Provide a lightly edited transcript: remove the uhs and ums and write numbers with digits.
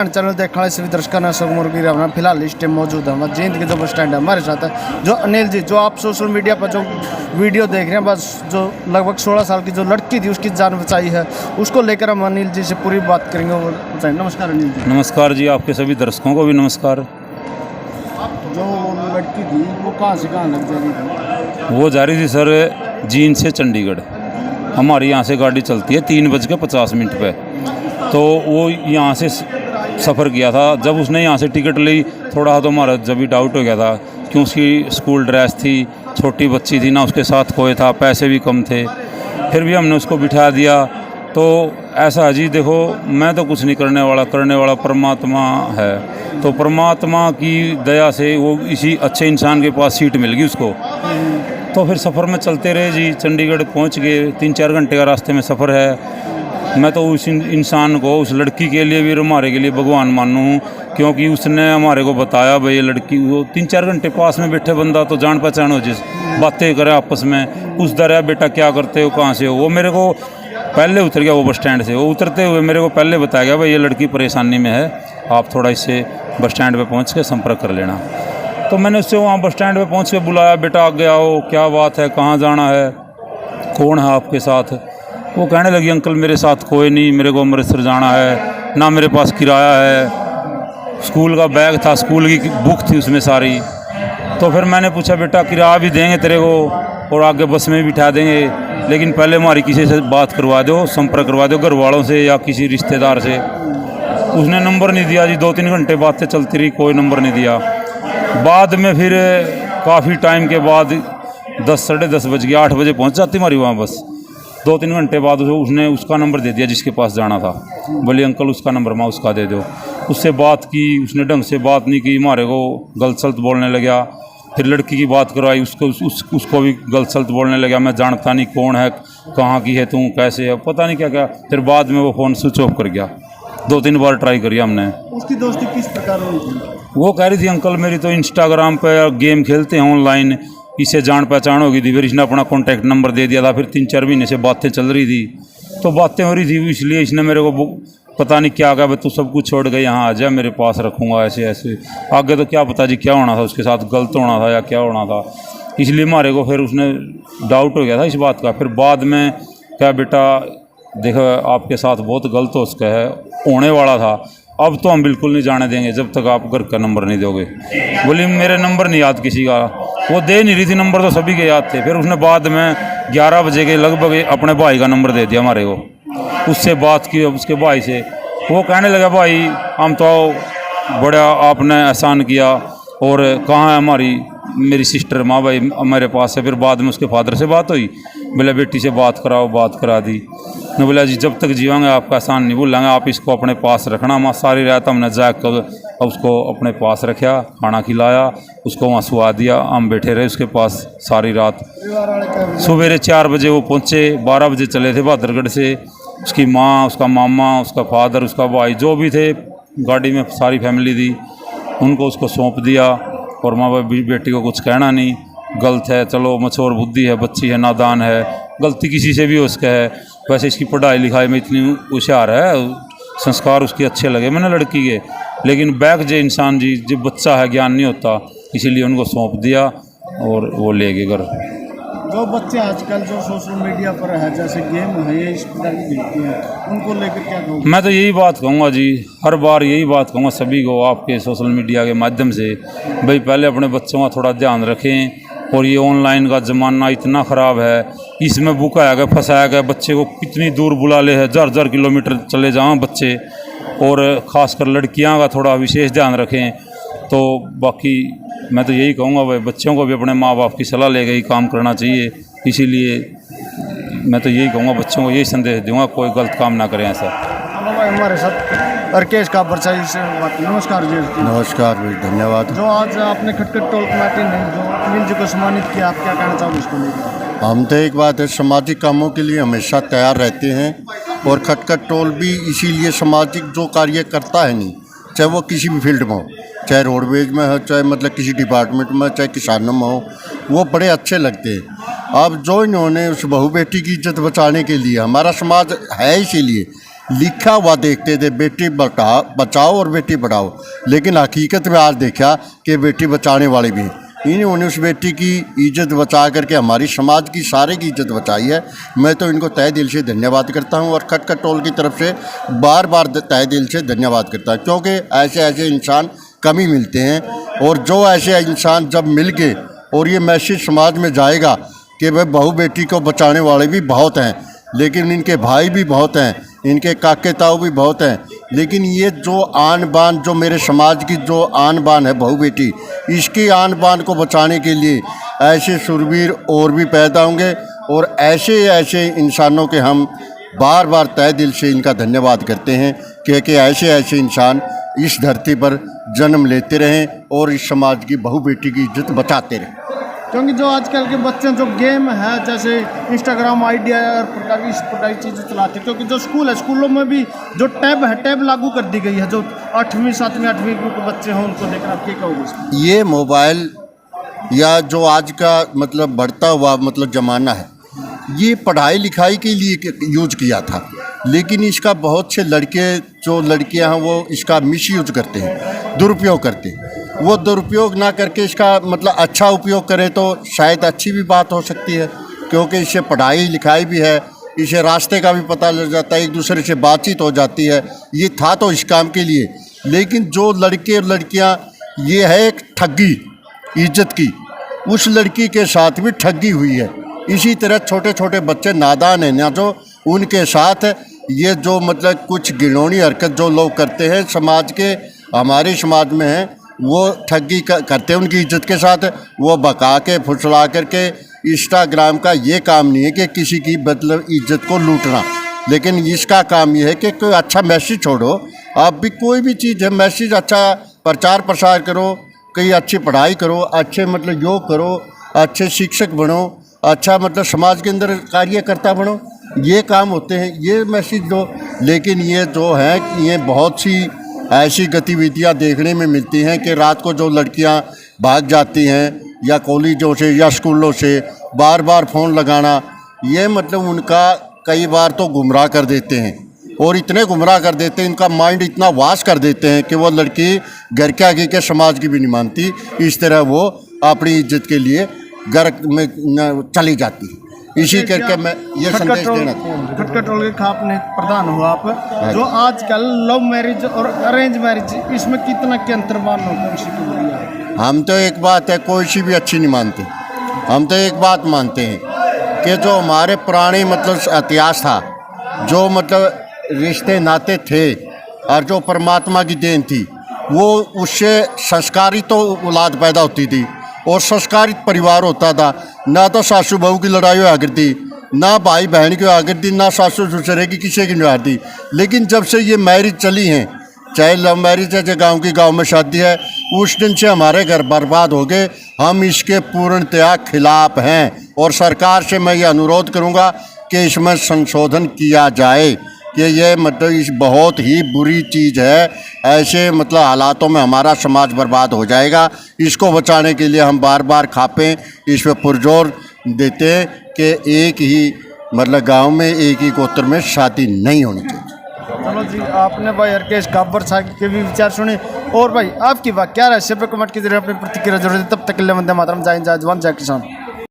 Channel देखने वाले सभी दर्शकों ने सुगमुर्गी रहना फिलहाल इस टाइम मौजूद है हमारे जींद के जो बस स्टैंड है हमारे साथ है जो अनिल जी, जो आप सोशल मीडिया पर जो वीडियो देख रहे हैं, बस जो लगभग 16 साल की जो लड़की थी उसकी जान बचाई है, उसको लेकर हम अनिल जी से पूरी बात करेंगे और बताएंगे। नमस्कार अनिल जी। नमस्कार जी, आपके सभी दर्शकों को भी नमस्कार। जो लड़की थी वो कहाँ से कहाँ लग जा रही थी? वो जा रही थी सर जींद से चंडीगढ़। हमारी यहाँ से गाड़ी चलती है 3:50 पे, तो वो यहाँ से सफ़र किया था। जब उसने यहाँ से टिकट ली, थोड़ा तो हमारा जब भी डाउट हो गया था, क्यों उसकी स्कूल ड्रेस थी, छोटी बच्ची थी ना, उसके साथ कोई था, पैसे भी कम थे, फिर भी हमने उसको बिठा दिया। तो ऐसा है जी, देखो मैं तो कुछ नहीं करने वाला परमात्मा है। तो परमात्मा की दया से वो इसी अच्छे इंसान के पास सीट मिल गई उसको। तो फिर सफ़र में चलते रहे जी, चंडीगढ़ पहुंच गए। 3-4 घंटे का रास्ते में सफ़र है। मैं तो उस इंसान को, उस लड़की के लिए भी, हमारे के लिए भगवान मानू हूँ, क्योंकि उसने हमारे को बताया भाई ये लड़की, वो 3-4 घंटे पास में बैठे बंदा तो जान पहचान हो, जिस बातें करे आपस में, पूछता रहा बेटा क्या करते हो, कहाँ से हो। वो मेरे को पहले उतर गया, वो बस स्टैंड से, वो उतरते हुए मेरे को पहले बताया गया भाई ये लड़की परेशानी में है, आप थोड़ा इससे बस स्टैंड पर पहुँच के संपर्क कर लेना। तो मैंने उससे वहाँ बस स्टैंड पे पहुँच के बुलाया, बेटा आगे आओ, क्या बात है, कहाँ जाना है, कौन है आपके साथ। वो कहने लगी अंकल मेरे साथ कोई नहीं, मेरे को अमृतसर जाना है, ना मेरे पास किराया है, स्कूल का बैग था, स्कूल की बुक थी उसमें सारी। तो फिर मैंने पूछा बेटा किराया भी देंगे तेरे को और आगे बस में भी बिठा देंगे, लेकिन पहले हमारी किसी से बात करवा दो, संपर्क करवा दो, घर वालों से या किसी रिश्तेदार से। उसने नंबर नहीं दिया जी, 2-3 घंटे बातें चलती रही, कोई नंबर नहीं दिया। बाद में फिर काफ़ी टाइम के बाद 10 साढ़े 10 बज गया, 8 बजे पहुंच जाती हमारी वहाँ बस। 2-3 घंटे बाद उसने उसका नंबर दे दिया जिसके पास जाना था। बोले अंकल उसका नंबर मैं उसका दे दो। उससे बात की, उसने ढंग से बात नहीं की, हमारे को गलत सलत बोलने लगा। फिर लड़की की बात करवाई, उसको भी गलत सलत बोलने लगा, मैं जानता नहीं कौन है, कहाँ की है तू, कैसे है, पता नहीं क्या क्या। फिर बाद में वो फ़ोन स्विच ऑफ कर गया। 2-3 बार ट्राई करी हमने। उसकी दोस्ती किस प्रकार हुई थी? वो कह रही थी अंकल मेरी तो इंस्टाग्राम पे गेम खेलते हैं ऑनलाइन, इससे जान पहचान होगी थी। फिर इसने अपना कॉन्टैक्ट नंबर दे दिया था। फिर 3-4 महीने से बातें चल रही थी, तो बातें हो रही थी, इसलिए इसने मेरे को पता नहीं क्या कहा, तू सब कुछ छोड़ गए यहाँ आ जा, मेरे पास रखूँगा, ऐसे ऐसे। आगे तो क्या पता जी क्या होना था, उसके साथ गलत होना था या क्या होना था, इसलिए हमारे को फिर उसने डाउट हो गया था इस बात का। फिर बाद में क्या बेटा देखो आपके साथ बहुत गलत हो सका है, होने वाला था, अब तो हम बिल्कुल नहीं जाने देंगे जब तक आप घर का नंबर नहीं दोगे। बोली मेरे नंबर नहीं याद किसी का, वो दे नहीं रही थी नंबर, तो सभी के याद थे। फिर उसने बाद में 11 बजे के लगभग अपने भाई का नंबर दे दिया हमारे को। उससे बात की उसके भाई से, वो कहने लगा भाई हम तो बड़ा आपने एहसान किया, और कहाँ है मेरी सिस्टर माँ भाई मेरे पास है। फिर बाद में उसके फादर से बात हुई, बोले बेटी से बात कराओ, बात करा दी। मैं बोला जी जब तक जीवांगे आपका एहसान नहीं भूलेंगे, आप इसको अपने पास रखना। माँ सारी रात हमने जाकर उसको अपने पास रखा, खाना खिलाया, उसको वहाँ सुला दिया, हम बैठे रहे उसके पास सारी रात। सवेरे 4 बजे वो पहुँचे, 12 बजे चले थे बहादुरगढ़ से। उसकी माँ, उसका मामा, उसका फादर, उसका भाई, जो भी थे गाड़ी में सारी फैमिली थी, उनको उसको सौंप दिया। और माँ बाप बेटी को कुछ कहना नहीं, गलत है, चलो मछोर बुद्धि है, बच्ची है, नादान है, गलती किसी से भी हो सके है। वैसे इसकी पढ़ाई लिखाई में इतनी होशियार है, संस्कार उसके अच्छे लगे मैंने लड़की के, लेकिन बैक जो इंसान जी जब बच्चा है ज्ञान नहीं होता, इसीलिए उनको सौंप दिया और वो ले गए घर। जो बच्चे आजकल जो सोशल मीडिया पर है, जैसे गेम है, ये इस प्रकार की देखते हैं, उनको लेकर क्या कहूँ? मैं तो यही बात कहूँगा जी, हर बार यही बात कहूँगा सभी को आपके सोशल मीडिया के माध्यम से, भाई पहले अपने बच्चों का थोड़ा ध्यान रखें। और ये ऑनलाइन का ज़माना इतना ख़राब है, इसमें बुकाया गया, फंसाया गया, बच्चे को कितनी दूर बुला ले है, 1000 किलोमीटर चले जाएँ बच्चे। और ख़ासकर लड़कियाँ का थोड़ा विशेष ध्यान रखें। तो बाकी मैं तो यही कहूँगा भाई बच्चों को भी अपने माँ बाप की सलाह लेकर ही काम करना चाहिए। इसीलिए मैं तो यही कहूँगा, बच्चों को यही संदेश दूँगा, कोई गलत काम ना करें ऐसा। हमारे साथ अर्केश का परचाई से बात। नमस्कार जी। नमस्कार भाई, धन्यवाद। जो आज आपने खटखट टोल कमेटी ने जो अनिल जी को सम्मानित किया, आप क्या कहना चाहोगे इसको लेकर? हम तो एक बात है, सामाजिक कामों के लिए हमेशा तैयार रहते हैं, और खटखट टोल भी इसीलिए सामाजिक जो कार्य करता है, नहीं चाहे वो किसी भी फील्ड में हो, चाहे रोडवेज में हो, चाहे मतलब किसी डिपार्टमेंट में, चाहे किसानों में हो, वो बड़े अच्छे लगते हैं। अब जो इन्होंने उस बहू बेटी की इज्जत बचाने के लिए, हमारा समाज है इसीलिए लिखा हुआ देखते थे बेटी बचाओ और बेटी पढ़ाओ, लेकिन हकीकत में आज देखा कि बेटी बचाने वाले भी हैं। इन्होंने उस बेटी की इज्जत बचा करके हमारी समाज की सारे की इज्जत बचाई है। मैं तो इनको तहे दिल से धन्यवाद करता हूं और खटखट टोल की तरफ से बार बार तहे दिल से धन्यवाद करता हूं, क्योंकि ऐसे ऐसे इंसान कम ही मिलते हैं। और जो ऐसे इंसान जब मिल गए और ये मैसेज समाज में जाएगा कि भाई बहू बेटी को बचाने वाले भी बहुत हैं, लेकिन इनके भाई भी बहुत हैं, इनके काके ताऊ भी बहुत हैं, लेकिन ये जो आन बान जो मेरे समाज की जो आन बान है बहू बेटी, इसकी आन बान को बचाने के लिए ऐसे शूरवीर और भी पैदा होंगे। और ऐसे ऐसे इंसानों के हम बार बार तहे दिल से इनका धन्यवाद करते हैं कि ऐसे ऐसे इंसान इस धरती पर जन्म लेते रहें और इस समाज की बहू बेटी की इज्जत बचाते रहें। क्योंकि जो आजकल के बच्चे जो गेम है जैसे इंस्टाग्राम आईडी और इस प्रकार की चीज़ें चलाते हैं, क्योंकि जो स्कूल है स्कूलों में भी जो टैब है टैब लागू कर दी गई है। जो 8वीं 7वीं 8वीं के बच्चे हैं उनको देखकर आप क्या कहोगे? ये मोबाइल या जो आज का मतलब बढ़ता हुआ मतलब ज़माना है, ये पढ़ाई लिखाई के लिए यूज किया था, लेकिन इसका बहुत से लड़के जो लड़कियां हैं वो इसका मिसयूज करते हैं, दुरुपयोग करते हैं। वो दुरुपयोग ना करके इसका मतलब अच्छा उपयोग करें तो शायद अच्छी भी बात हो सकती है, क्योंकि इससे पढ़ाई लिखाई भी है, इसे रास्ते का भी पता लग जाता है, एक दूसरे से बातचीत हो जाती है। ये था तो इस काम के लिए, लेकिन जो लड़के और लड़कियां, ये है एक ठगी इज्जत की, उस लड़की के साथ भी ठगी हुई है। इसी तरह छोटे छोटे बच्चे नादान हैं ना, जो उनके साथ ये जो मतलब कुछ घिनौनी हरकत जो लोग करते हैं समाज के, हमारे समाज में हैं, वो ठगी करते हैं उनकी इज्जत के साथ। वो बका के फुसला करके, इंस्टाग्राम का ये काम नहीं है कि किसी की मतलब इज्जत को लूटना, लेकिन इसका काम ये है कि कोई अच्छा मैसेज छोड़ो। आप भी कोई भी चीज़ है, मैसेज अच्छा प्रचार प्रसार करो, कहीं अच्छी पढ़ाई करो, अच्छे मतलब योग करो, अच्छे शिक्षक बनो, अच्छा मतलब समाज के अंदर कार्यकर्ता बनो, ये काम होते हैं, ये मैसेज दो। लेकिन ये जो है ये बहुत सी ऐसी गतिविधियां देखने में मिलती हैं कि रात को जो लड़कियां भाग जाती हैं या कॉलेजों से या स्कूलों से बार बार फ़ोन लगाना, ये मतलब उनका कई बार तो गुमराह कर देते हैं। और इतने गुमराह कर देते हैं, इनका माइंड इतना वाश कर देते हैं कि वो लड़की घर के आगे के समाज की भी नहीं मानती। इस तरह वो अपनी इज्जत के लिए घर में चली जाती है। इसी करके मैं ये संदेश देना था। खटखट टोल के आपने प्रधान हुआ आप, जो आजकल लव मैरिज और अरेंज मैरिज, इसमें कितना के अंतर मानो? हम तो एक बात है, कोई सी भी अच्छी नहीं मानते। हम तो एक बात मानते हैं कि जो हमारे पुराने मतलब इतिहास था, जो मतलब रिश्ते नाते थे और जो परमात्मा की देन थी, वो उससे संस्कारित तो औलाद पैदा होती थी और संस्कारित परिवार होता था। ना तो सासू बहू की लड़ाई हुआ करती, ना भाई बहन की हुआ करती, ना सासू ससुरे की किसी की नहीं आती। लेकिन जब से ये मैरिज चली हैं, चाहे लव मैरिज है चाहे गांव में शादी है, उस दिन से हमारे घर बर्बाद हो गए। हम इसके पूर्णतया खिलाफ हैं और सरकार से मैं ये अनुरोध करूँगा कि इसमें संशोधन किया जाए कि ये मतलब इस बहुत ही बुरी चीज़ है। ऐसे मतलब हालातों में हमारा समाज बर्बाद हो जाएगा। इसको बचाने के लिए हम बार बार खापें इस पर पुरजोर देते हैं कि एक ही मतलब गांव में एक ही गोत्र में शादी नहीं होनी चाहिए। चलो जी, आपने भाई हरकेश गब्बर साहब के भी विचार सुने, और भाई आपकी बात क्या रहस्य पे कमेंट के जरिए अपनी प्रतिक्रिया जरूर दें। तब तक के लिए वंदे मातरम, जय हिंद, जय जवान, जय किसान।